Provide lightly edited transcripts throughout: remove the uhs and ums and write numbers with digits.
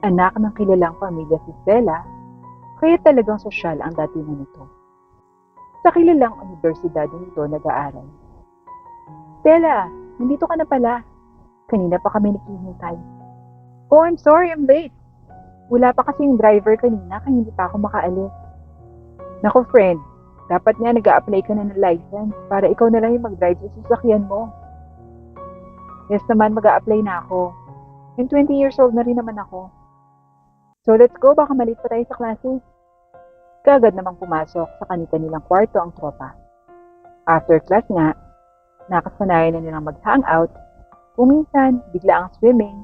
Anak ng kilalang pamilya si Stella, kaya talagang sosyal ang datingan nito. Sa kilalang universidad nito nag-aaral. Stella, nandito ka na pala. Kanina pa kami naghihintay. Oh, I'm sorry, I'm late. Wala pa kasi yung driver kanina kaya hindi pa ako makaalis. Naku friend, dapat nga nag-a-apply ka na ng license para ikaw na lang yung mag-drive sa sasakyan mo. Yes naman, mag-a-apply na ako. And 20 years old na rin naman ako. So let's go, baka malit pa tayo sa klase. Kagad namang pumasok sa kanilang kwarto ang tropa. After class nga, nakasanayan na nilang mag-hangout, kung minsan bigla ang swimming,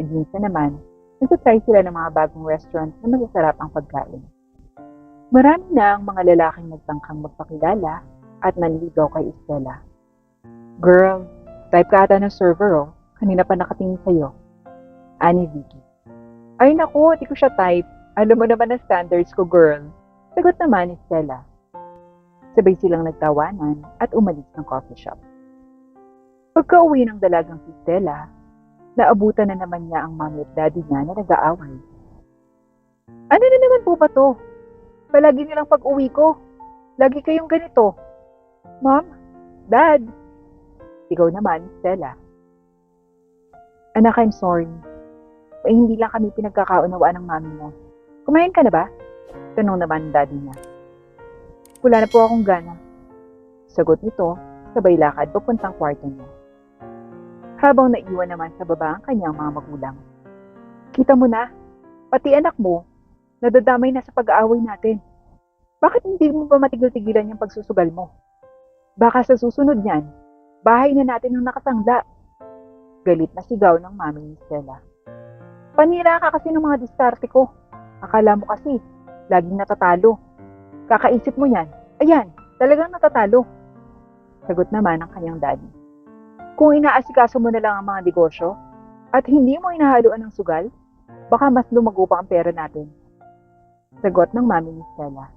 and minsan naman, nagtatry sila ng mga bagong restaurant na masasarap ang pagkain. Marami na ang mga lalaking nagtangkang magpakilala at nanligaw kay Estela. Girl, type ka ata ng server oh, kanina pa nakatingin sa'yo. Ani Vicky. Ay naku, di ko siya type. Alam mo naman ang standards ko, girl. Sagot naman ni Stella. Sabay silang nagtawanan at umalis ng coffee shop. Pagka-uwi ng dalagang si Stella, naabutan na naman niya ang mommy at daddy niya na nag-aaway. Ano na naman po ba to? Palagi nilang pag-uwi ko. Lagi kayong ganito. Mom? Dad? Sigaw naman ni Stella. Anak, I'm sorry. Hindi lang kami pinagkakaunawaan ng mami mo. Kumain ka na ba? Tanong naman ng daddy niya. Wala na po akong gana. Sagot nito, sabay lakad papuntang kwarto niya. Habang naiwan naman sa baba ang kanyang mga magulang. Kita mo na, pati anak mo, nadadamay na sa pag-aaway natin. Bakit hindi mo ba matigil-tigilan yung pagsusugal mo? Baka sa susunod niyan, bahay na natin ang nakasangla. Galit na sigaw ng mami ni Stella. Panira ka kasi ng mga diskarte ko. Akala mo kasi, laging natatalo. Kakaisip mo yan, ayan, talagang natatalo. Sagot naman ng kanyang daddy. Kung inaasikaso mo na lang ang mga negosyo, at hindi mo inahaluan ng sugal, baka mas lumago pa ang pera natin. Sagot ng mami ni Stella.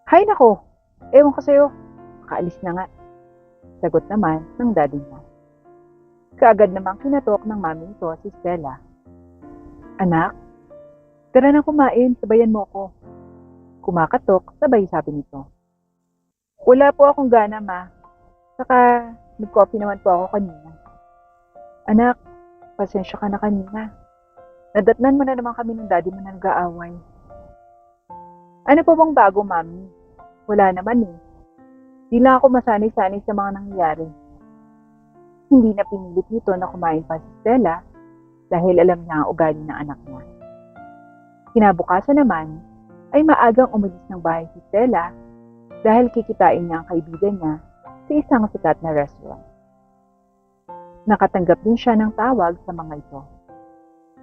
Hay nako, ewan ko sa'yo, makaalis na nga. Sagot naman ng daddy niya. Kaagad namang kinatok ng mami nito si Stella. Anak, tara na kumain, sabayan mo ako. Kumakatok, sabay sabi nito. Wala po akong gana, ma. Saka, nag-coffee naman po ako kanina. Anak, pasensya ka na kanina. Nadatnan mo na naman kami ng daddy mo na nag-aaway. Ano po bang bago, mami? Wala naman eh. Di lang ako masanay-sanay sa mga nangyayari. Hindi na pinilit nito na kumain pa si Stella dahil alam niya ang ugali ng anak niya. Kinabukasan naman, ay maagang umalis ng bahay si Stella dahil kikitain niya ang kaibigan niya sa isang sikat na restaurant. Nakatanggap din siya ng tawag sa mga ito.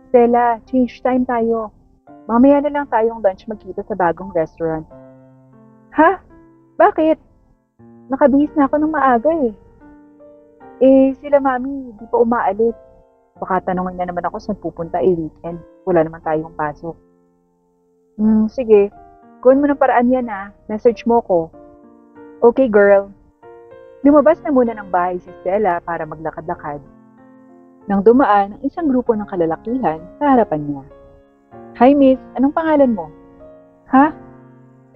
Stella, change time tayo. Mamaya na lang tayong lunch magkita sa bagong restaurant. Ha? Bakit? Nakabihis na ako ng maaga eh. Sila mami, di pa umaalis. Baka tanongin na naman ako saan pupunta weekend. Wala naman tayong pasok. Sige. Gawin mo ng paraan yan Message mo ko. Okay, girl. Lumabas na muna ng bahay si Stella para maglakad-lakad. Nang dumaan ang isang grupo ng kalalakihan sa harapan niya. Hi miss, anong pangalan mo? Ha?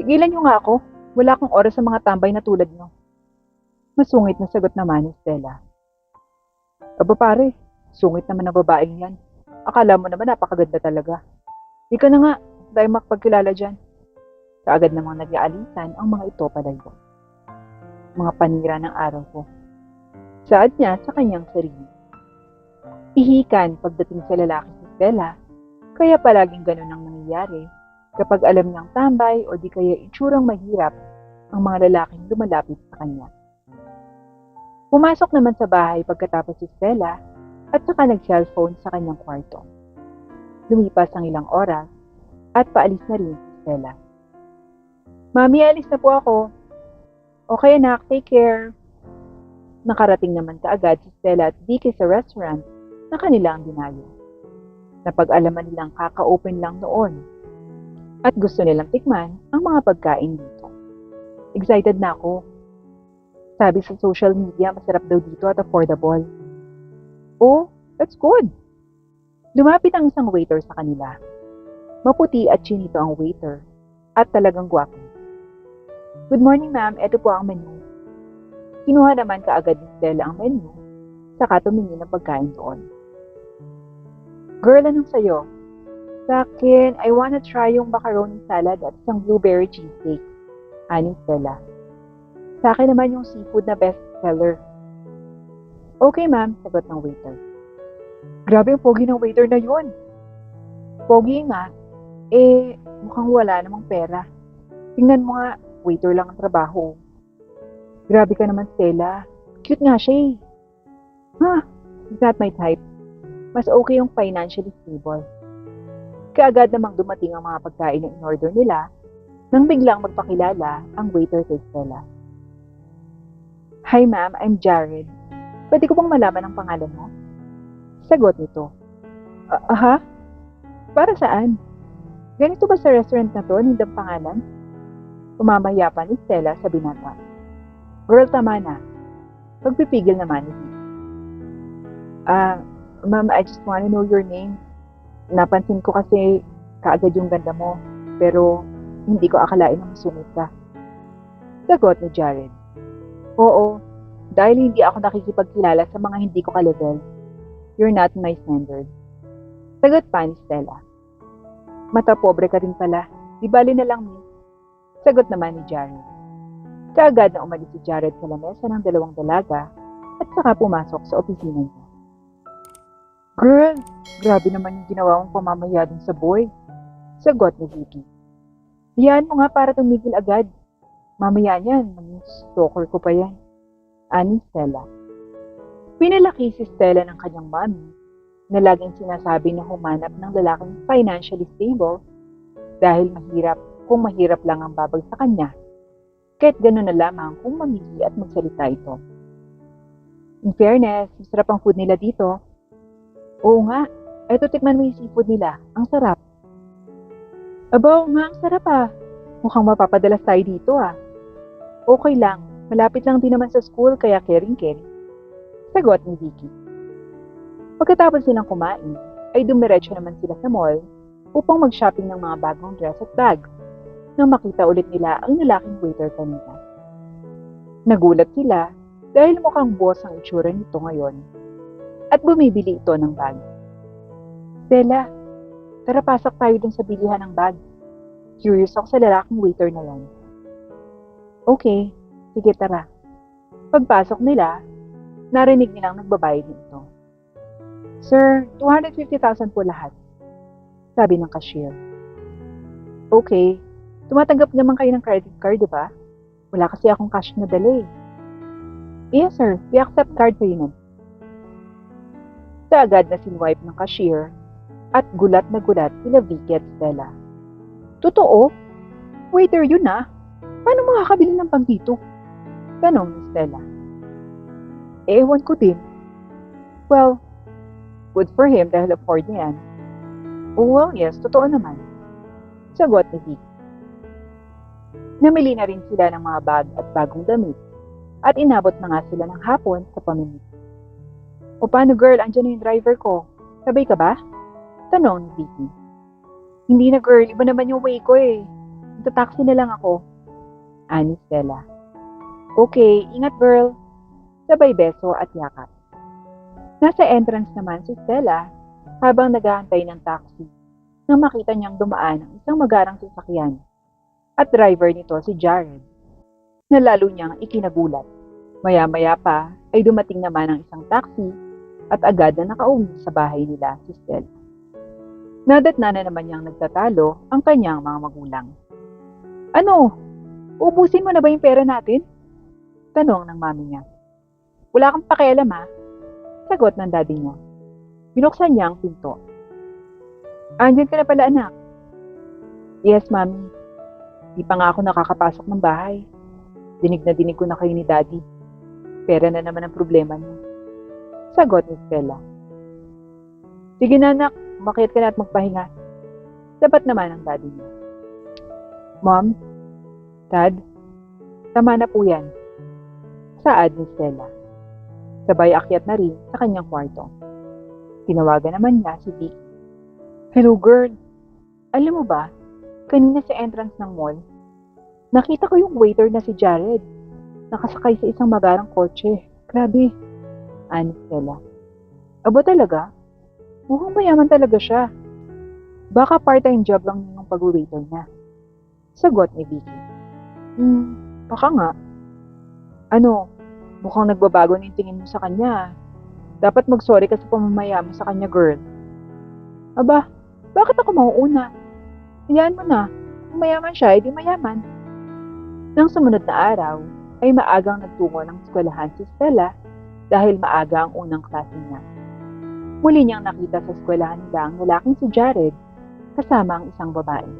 Tigilan niyo nga ako. Wala akong oras sa mga tambay na tulad niyo. Masungit na sagot naman ni Stella. Aba pare, sungit naman ang babaeng yan. Akala mo naman napakaganda talaga. Di ka na nga, tayo makapagkilala dyan. Kaagad namang nag-aalisan ang mga ito palayo. Mga panira ng araw ko. Saad niya sa kanyang sarili. Ihikan pagdating sa lalaki si Stella, kaya palaging ganun ang nangyayari kapag alam niyang tambay o di kaya itsurang mahirap ang mga lalaking lumalapit sa kanya. Pumasok naman sa bahay pagkatapos si Stella at saka nag-cellphone sa kanyang kwarto. Lumipas ang ilang oras at paalis na rin si Stella. Mami, alis na po ako. Okay anak, take care. Nakarating naman kaagad si Stella at Vicky sa restaurant na kanilang dinayo. Napag-alaman nilang kaka-open lang noon at gusto nilang tikman ang mga pagkain dito. Excited na ako. Sabi sa social media, masarap daw dito at affordable. Oh, that's good. Lumapit ang isang waiter sa kanila. Maputi at chinito ang waiter at talagang gwapo. Good morning ma'am, ito po ang menu. Kinuha naman kaagad ni Stella ang menu, saka tumingin ng pagkain doon. Girl, anong sayo? Sa akin, I wanna try yung macaroni salad at isang blueberry cheesecake. Aning Stella. Sa akin naman yung seafood na best seller. Okay ma'am, sagot ng waiter. Grabe ang pogi ng waiter na yun. Pogi nga, mukhang wala namang pera. Tingnan mo nga, waiter lang ang trabaho. Grabe ka naman, Stella. Cute nga siya eh. He's not my type. Mas okay yung financially stable. Kaagad namang dumating ang mga pagkain na in-order nila nang biglang magpakilala ang waiter kay Stella. Hi ma'am, I'm Jared. Pwede ko bang malaman ang pangalan mo? Sagot nito. Aha? Para saan? Ganito ba sa restaurant na to, hindi ang pangalan? Umamaya pa ni Stella sa binata. Girl, tama na. Pagpipigil naman ni Vicky. Ma'am, I just wanna know your name. Napansin ko kasi kaagad yung ganda mo, pero hindi ko akalain na masungit ka. Sagot ni Jared. Oo, dahil hindi ako nakikipagkilala sa mga hindi ko ka-level. You're not my standard. Sagot pa ni Stella. Mata pobre ka rin pala. Di bali na lang, miss. Sagot naman ni Jared. Kaagad na umalis si Jared sa lamesa ng dalawang dalaga at saka pumasok sa opisina niya. Girl, grabe naman yung ginawa mong pamamaya dun sa boy. Sagot ni Vicky. Diyan mo nga para tumigil agad. Mamaya niyan, mag-stalker ko pa yan. Ani Stella. Pinalaki si Stella ng kanyang mami na laging sinasabi na humanap ng lalaking financially stable dahil kung mahirap lang ang babag sa kanya. Kahit gano'n na lamang kung mamili at magsalita ito. In fairness, masarap ang food nila dito. Oo nga, eto tikman mo yung seafood nila. Ang sarap. Aba, nga ang sarap ah. Mukhang mapapadalas tayo dito ah. Okay lang, malapit lang din naman sa school kaya caring-caring. Sagot ni Vicky. Pagkatapos silang kumain, ay dumiretso naman sila sa mall upang mag-shopping ng mga bagong dress at bag nang makita ulit nila ang lalaking waiter kanina. Nagulat sila dahil mukhang boss ang itsura nito ngayon at bumibili ito ng bag. Stella, tara pasok tayo dun sa bilihan ng bag. Curious ako sa lalaking waiter na yan. Okay, sige tara. Pagpasok nila, narinig nilang nagbabayad nito. Sir, 250,000 po lahat. Sabi ng cashier. Okay, tumatanggap naman kayo ng credit card, di ba? Wala kasi akong cash na dala eh. Yes sir, we accept card payment. Kaagad na sinwipe ng cashier at gulat na gulat sila Vicky at Stella. Totoo? Waiter yun ah. Paano makakabili ng pag dito? Tanong ni Stella. Ewan ko din. Well, good for him dahil afford niya yan. Oh well, yes, totoo naman. Sagot ni Vicky. Namili na rin sila ng mga bag at bagong damit at inabot na nga sila ng hapon sa pamimili. O paano girl, andyan na yung driver ko. Sabay ka ba? Tanong ni Vicky. Hindi na girl, iba naman yung way ko eh. Magta-taxi na lang ako. Ani Stella. Okay, ingat girl. Sabay beso at yakap. Nasa entrance naman si Stella habang naghahantay ng taxi nang makita niyang dumaan ang isang magarang sasakyan at driver nito si Jared na lalo niyang ikinagulat. Maya-maya pa ay dumating naman ang isang taxi at agad na nakauwi sa bahay nila si Stella. Nadatna na naman niyang nagtatalo ang kanyang mga magulang. Ano? Ubusin mo na ba yung pera natin? Tanong ng mami niya. Wala kang pakialam ha? Sagot ng daddy niya. Binuksan niya ang pinto. Andyan ka na pala anak. Yes mami. Di pa nga ako nakakapasok ng bahay. Dinig na dinig ko na kayo ni daddy. Pera na naman ang problema niyo. Sagot ni Stella. Sige na anak, umakyat ka na at magpahinga. Dapat naman ang daddy niya. Mom, Dad, tama na po yan. Saad ni Stella. Sabay akyat na rin sa kanyang kwarto. Tinawagan naman niya si Vicky Hello girl, alam mo ba, kanina sa entrance ng mall, nakita ko yung waiter na si Jared. Nakasakay sa isang magarang kotse. Grabe, ani Stella. Aba talaga? Mukhang mayaman talaga siya. Baka part-time job lang yung pag-waiter niya. Sagot ni Vicky. Baka nga. Ano, mukhang nagbabago na yung tingin mo sa kanya. Dapat mag-sorry ka sa pamamaya mo sa kanya, girl. Aba, bakit ako mauuna? Hayaan mo na. Kung mayaman siya, edi mayaman. Nang sumunod na araw, ay maagang nagtungo ng eskwelahan si Stella dahil maaga ang unang klase niya. Muli niyang nakita sa eskwelahan nila ang lalaking si Jared kasama ang isang babae.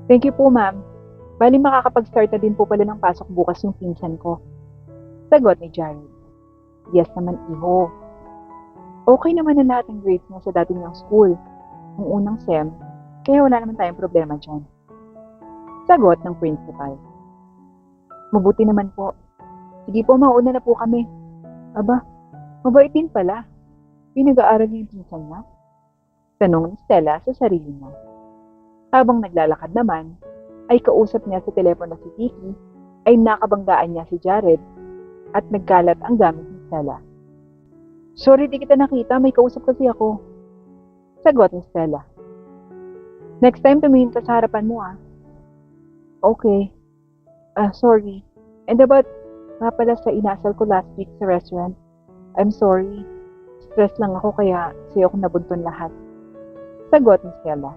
Thank you po, ma'am. Bali makakapag-start na din po pala ng pasok bukas yung pinsan ko. Sagot ni Jared. Yes naman, iho. Okay naman na lahat ng grades niya sa dati niyang school. Ang unang SEM, kaya wala naman tayong problema dyan. Sagot ng principal. Mabuti naman po. Sige po, mauna na po kami. Aba, mabait din pala. Pinag-aaral niya yung pinsan niya? Tanong ni Stella sa sarili niya. Habang naglalakad naman, ay kausap niya sa telepono si Vicky, ay nakabanggaan niya si Jared at nagkalat ang gamit ni Stella. Sorry, di kita nakita. May kausap kasi ako. Sagot ni Stella. Next time tumingin ka sa harapan mo ah. Okay. Sorry. And about nga pala sa inasal ko last week sa restaurant. I'm sorry. Stress lang ako kaya sa'yo ko nabunton lahat. Sagot ni Stella.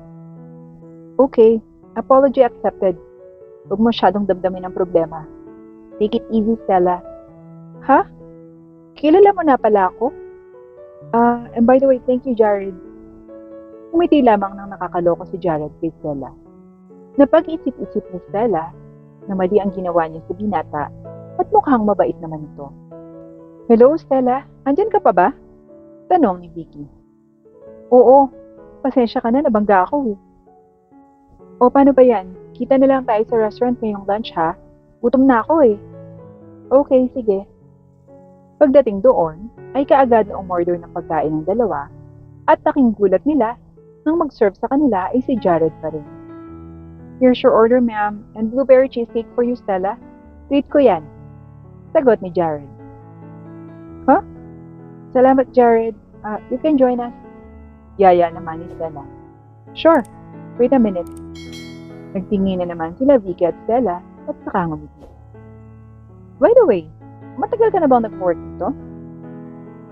Okay. Apology accepted. Huwag masyadong damdamin ang problema. Take it easy, Stella. Ha? Kilala mo na pala ako? And by the way, thank you, Jared. Umiti lamang nang nakakaloko si Jared kay Stella. Napag-isip-isip ni Stella na mali ang ginawa niya sa binata at mukhang mabait naman ito. Hello, Stella. Andyan ka pa ba? Tanong ni Vicky. Oo. Pasensya ka na, nabangga ako eh. O paano ba yan? Kita na lang tayo sa restaurant ngayong lunch ha? Gutom na ako eh. Okay, sige. Pagdating doon, ay kaagad na umorder ng pagkain ng dalawa at taking gulat nila nang mag-serve sa kanila ay si Jared pa rin. Here's your order, ma'am, and blueberry cheesecake for you, Stella. Treat ko yan. Sagot ni Jared. Huh? Salamat, Jared. You can join us. Yaya naman ni Stella. Sure. Wait a minute. Nagtingin na naman sila Vicky at Stella at saka ngumiti. By the way, matagal ka na bang nag-work dito?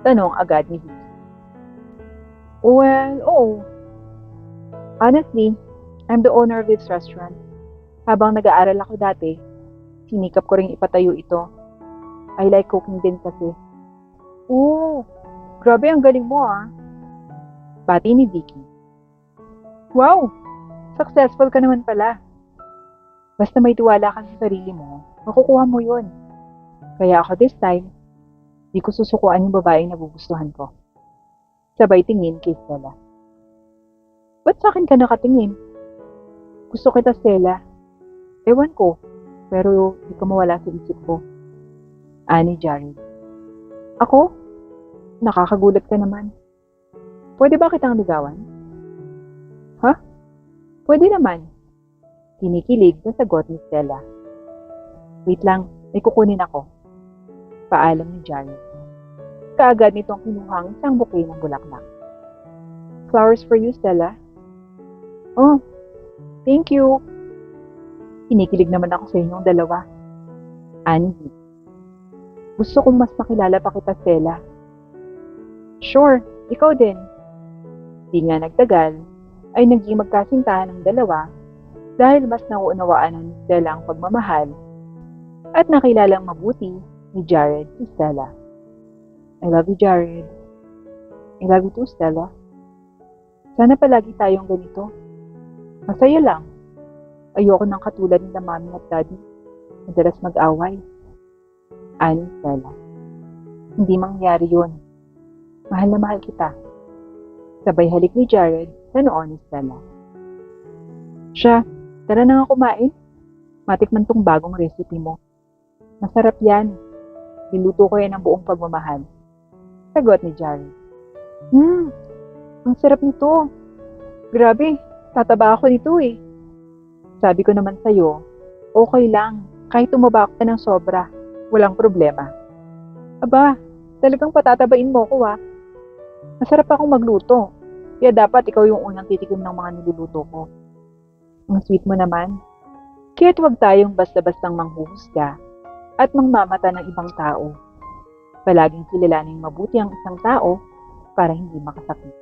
Tanong agad ni Vicky. Well, oo. Honestly, I'm the owner of this restaurant. Habang nag-aaral ako dati, sinikap ko ring ipatayo ito. I like cooking din kasi. Oo, grabe ang galing mo ah. Pati ni Vicky. Wow, successful ka naman pala. Basta may tiwala ka sa sarili mo, makukuha mo yun. Kaya ako this time, di ko susukuan yung babaeng nagugustuhan ko. Sabay tingin kay Stella. Ba't sa akin ka nakatingin? Gusto kita, Stella. Ewan ko, pero di ka mawala sa isip ko. Ani Jared. Ako? Nakakagulat ka naman. Pwede ba kitang ligawan? Ha? Pwede naman. Kinikilig na sagot ni Stella. Wait lang, may kukunin ako. Paalam ni Jared. Kaagad nitong kinuhang isang bouquet ng bulaklak. Flowers for you, Stella. Oh, thank you. Kinikilig naman ako sa inyong dalawa. Andy. Gusto kong mas makilala pa kita, Stella. Sure, ikaw din. Di nga nagtagal, ay naging magkasintahan ng dalawa dahil mas nauunawaan ni Stella ang pagmamahal at nakilalang mabuti ni Jared si Stella. I love you, Jared. I love you too, Stella. Sana palagi tayong ganito. Masaya lang. Ayoko ng katulad nila mami at daddy. Madalas mag-away. Ani Stella. Hindi mangyari yun. Mahal na mahal kita. Sabay halik ni Jared sa noon ni Stella. Siya, tara na nga kumain. Matikman tong bagong recipe mo. Masarap yan. Niluto ko yan ng buong pagmamahal. Sagot ni Jared. Ang sarap nito. Grabe, tataba ako nito eh. Sabi ko naman sa'yo, okay lang, kahit tumaba ka ng sobra, walang problema. Aba, talagang patatabain mo ko ah. Masarap akong magluto, kaya dapat ikaw yung unang titikim ng mga niluluto ko. Ang sweet mo naman. Kaya't huwag tayong basta-bastang manghuhusga at mangmamata ng ibang tao. Palaging kilalaning mabuti ang isang tao para hindi makasakit.